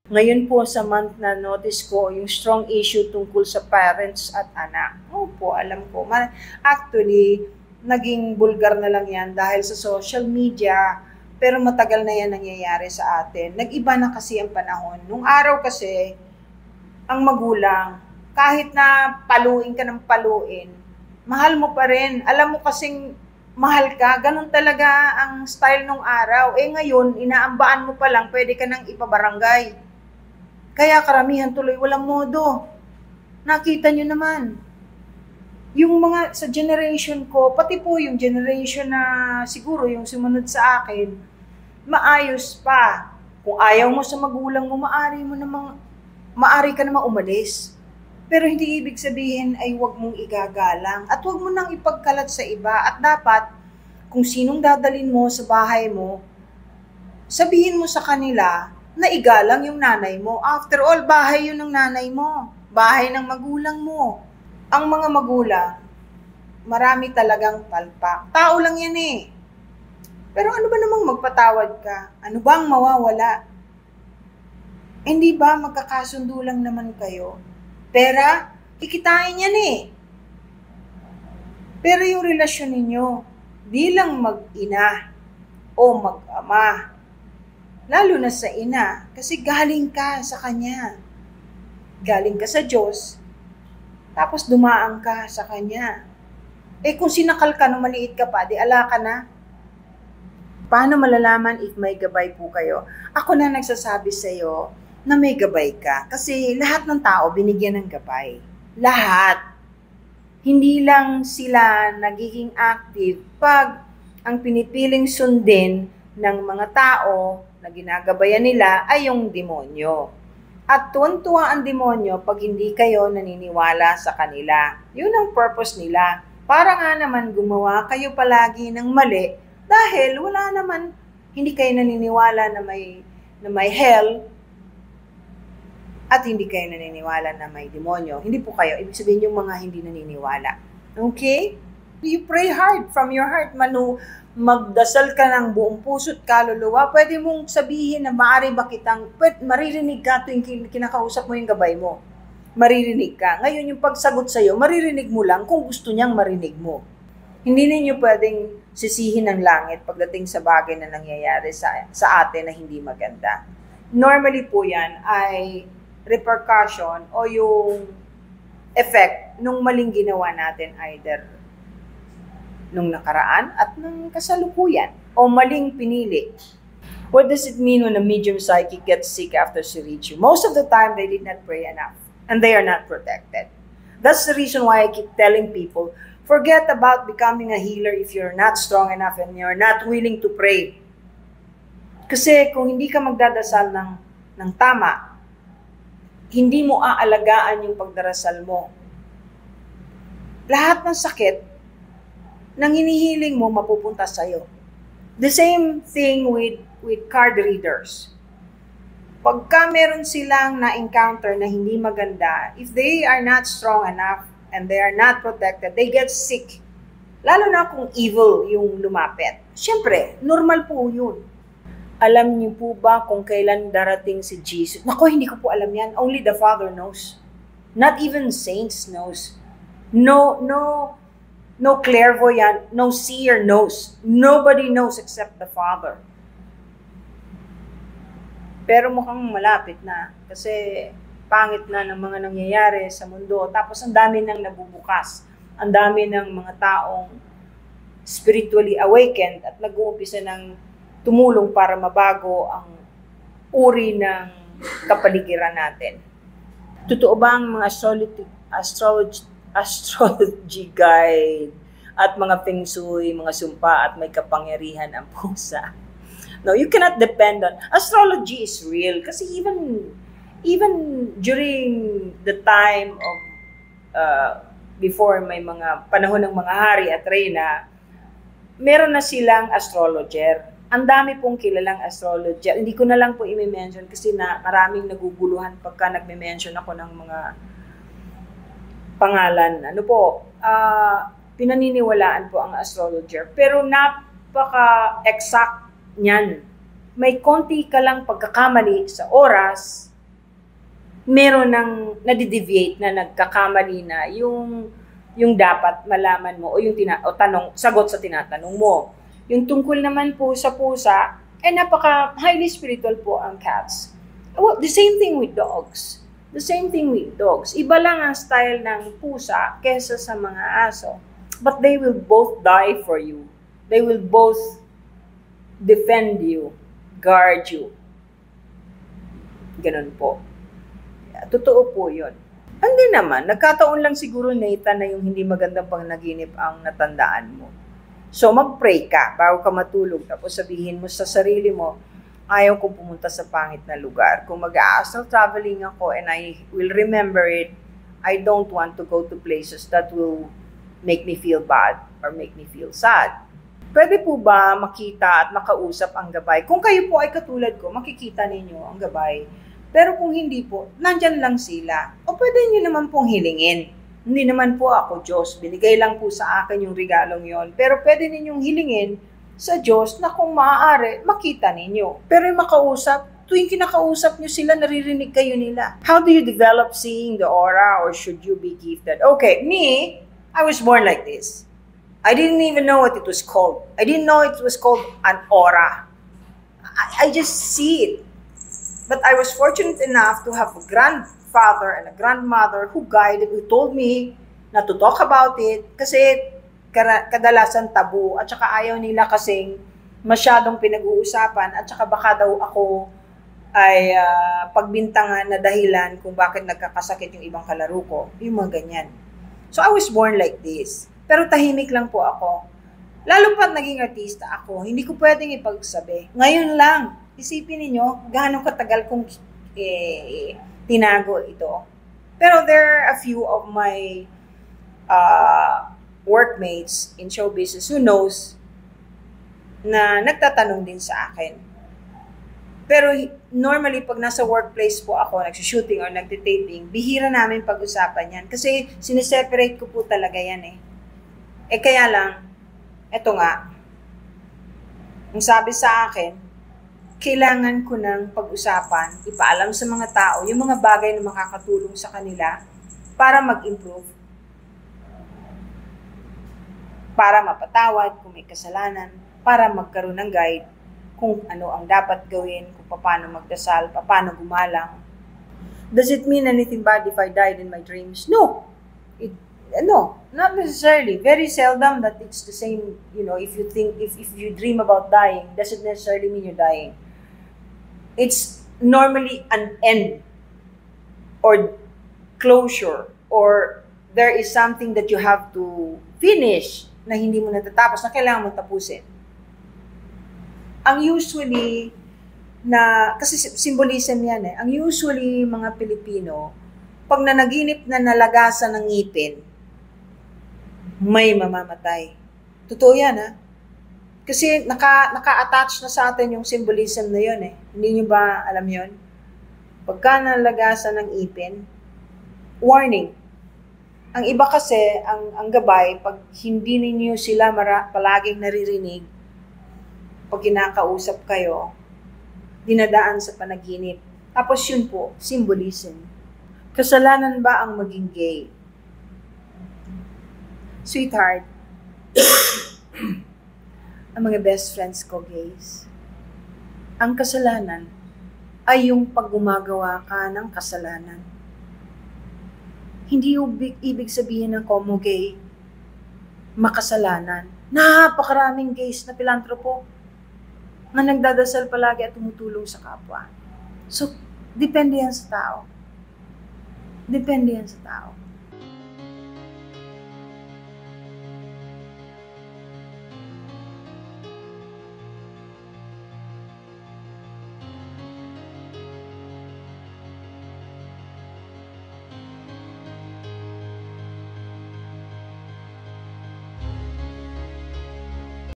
Ngayon po sa month na notice ko yung strong issue tungkol sa parents at anak. Opo, alam ko. Actually, naging bulgar na lang yan dahil sa social media, pero matagal na yan nangyayari sa atin. Nag-iba na kasi ang panahon. Nung araw kasi, ang magulang, kahit na paluin ka ng paluin, mahal mo pa rin. Alam mo kasing mahal ka, ganun talaga ang style nung araw. Ngayon, inaambaan mo pa lang, pwede ka nang ipabarangay. Kaya karamihan tuloy walang modo. Nakita nyo naman. Yung mga sa generation ko, pati po yung generation na siguro yung sumunod sa akin, maayos pa. Kung ayaw mo sa magulang mo, maari ka namang umalis. Pero hindi ibig sabihin ay huwag mong igagalang at huwag mo nang ipagkalat sa iba. At dapat, kung sinong dadalin mo sa bahay mo, sabihin mo sa kanila na igalang yung nanay mo. After all, bahay yun ng nanay mo. Bahay ng magulang mo. Ang mga magulang, marami talagang palpak. Tao lang yan eh. Pero ano ba namang magpatawad ka? Ano bang mawawala? Hindi ba magkakasundo lang naman kayo? Pera, kikitain yan eh. Pero yung relasyon ninyo, bilang mag-ina o mag-ama, lalo na sa ina, kasi galing ka sa kanya. Galing ka sa Diyos, tapos dumaan ka sa kanya. Kung sinakal ka nung maliit ka pa, di ala ka na. Paano malalaman if may gabay po kayo? Ako na nagsasabi sa'yo na may gabay ka. Kasi lahat ng tao binigyan ng gabay. Lahat. Hindi lang sila nagiging active pag ang pinipiling sundin ng mga tao na ginagabayan nila ay yung demonyo. At tuwan-tuwa ang demonyo pag hindi kayo naniniwala sa kanila. Yun ang purpose nila. Para nga naman gumawa kayo palagi ng mali dahil wala naman, hindi kayo naniniwala na may hell at hindi kayo naniniwala na may demonyo. Hindi po kayo. Ibig sabihin yung mga hindi naniniwala. Okay? You pray hard from your heart. Magdasal ka ng buong puso't kaluluwa. Pwede mong sabihin na maaari ba maririnig ka tuwing kinakausap mo yung gabay mo. Maririnig ka. Ngayon yung pagsagot sa'yo, maririnig mo lang kung gusto niyang marinig mo. Hindi ninyo pwedeng sisihin ng langit pagdating sa bagay na nangyayari sa atin na hindi maganda. Normally po yan ay repercussion o yung effect nung maling ginawa natin either nung nakaraan at nung kasalukuyan o maling pinili. What does it mean when a medium psychic gets sick after she reads you? Most of the time, they did not pray enough and they are not protected. That's the reason why I keep telling people, forget about becoming a healer if you're not strong enough and you're not willing to pray. Kasi kung hindi ka magdadasal ng tama, hindi mo aalagaan yung pagdarasal mo. Lahat ng sakit nang hinihiling mo mapupunta sa'yo. The same thing with card readers. Pagka meron silang na-encounter na hindi maganda, if they are not strong enough and they are not protected, they get sick. Lalo na kung evil yung lumapit. Siyempre, normal po yun. Alam niyo po ba kung kailan darating si Jesus? Naku, hindi ko po alam yan. Only the Father knows. Not even saints knows. No clairvoyant, no seer knows. Nobody knows except the Father. Pero mukhang malapit na kasi pangit na ng mga nangyayari sa mundo. Tapos ang dami nang nabubukas. Ang dami ng mga taong spiritually awakened at nag-uumpisa ng tumulong para mabago ang uri ng kapaligiran natin. Totoo ba ang mga astrology guide at mga feng shui, mga sumpa at may kapangyarihan ang pusa? No, you cannot depend on astrology is real kasi even during the time of before may mga panahon ng mga hari at reyna, meron na silang astrologer. Ang dami pong kilalang astrologer. Hindi ko na lang po i-mention kasi maraming naguguluhan pagka nagme-mention ako ng mga pangalan. Pinaniniwalaan po ang astrologer. Pero napaka-exact niyan. May konti ka lang pagkakamali sa oras, meron ng nadideviate na nagkakamali na yung dapat malaman mo o yung sagot sa tinatanong mo. Yung tungkol naman po sa pusa, napaka highly spiritual po ang cats. Well, the same thing with dogs. The same thing with dogs. Iba lang ang style ng pusa kesa sa mga aso. But they will both die for you. They will both defend you, guard you. Ganun po. Totoo po yun. Hindi naman, nagkataon lang siguro, Nathan, na yung hindi magandang pangnaginip ang natandaan mo. So, mag-pray ka bago ka matulog. Tapos sabihin mo sa sarili mo, ayaw kong pumunta sa pangit na lugar. Kung mag-a-astral traveling ako and I will remember it, I don't want to go to places that will make me feel bad or make me feel sad. Pwede po ba makita at makausap ang gabay? Kung kayo po ay katulad ko, makikita ninyo ang gabay. Pero kung hindi po, nandyan lang sila. O pwede nyo naman pong hilingin. Hindi naman po ako Diyos. Binigay lang po sa akin yung regalong yon. Pero pwede ninyong hilingin sa Diyos na kung maaari, makita ninyo. Pero yung makausap, tuwing kinakausap nyo sila, naririnig kayo nila. How do you develop seeing the aura, or should you be gifted? Okay, me, I was born like this. I didn't even know what it was called. I didn't know it was called an aura. I just see it. But I was fortunate enough to have a grandfather and a grandmother who told me not to talk about it kasi kadalasan tabu at saka ayaw nila kasing masyadong pinag-uusapan at saka baka daw ako ay pagbintangan na dahilan kung bakit nagkakasakit yung ibang kalaro ko. Yung mga ganyan. So I was born like this. Pero tahimik lang po ako. Lalo pa naging artista ako, hindi ko pwedeng ipagsabi. Ngayon lang, isipin ninyo, gaano katagal kong tinago ito. Pero there are a few of my workmates in show business who knows na nagtatanong din sa akin. Pero normally, pag nasa workplace po ako, nagsushooting or nagtitaping, bihira namin pag-usapan yan. Kasi sineseparate ko po talaga yan eh. Kaya lang, eto nga, ang sabi sa akin, kailangan ko ng pag-usapan, ipaalam sa mga tao, yung mga bagay na makakatulong sa kanila para mag-improve. Para mapatawad kung may kasalanan, para magkaroon ng guide kung ano ang dapat gawin, kung paano magdasal, paano gumalang. Does it mean anything bad if I died in my dreams? No. No, not necessarily. Very seldom that it's the same, if you dream about dying, doesn't necessarily mean you're dying. It's normally an end or closure, or there is something that you have to finish na hindi mo natatapos, na kailangan mo tapusin. Ang usually kasi symbolism yan eh, ang usually mga Pilipino, pag nanaginip na nalagasan ng ngipin, may mamamatay. Totoo yan ha. Kasi naka-attach na sa atin yung symbolism na yun eh. Hindi nyo ba alam yun? Pagka nalagasan ng ipin, warning. Ang iba kasi, ang gabay, pag hindi ninyo sila palaging naririnig, pag kinakausap kayo, dinadaan sa panaginip. Tapos yun po, symbolism. Kasalanan ba ang maging gay? Sweetheart, ang mga best friends ko, gays, ang kasalanan ay yung pag gumagawa ka ng kasalanan. Hindi ibig sabihin ng komo gay, makasalanan. Napakaraming gays na pilantropo na nagdadasal palagi at tumutulong sa kapwa. So, depende yan sa tao. Depende yan sa tao.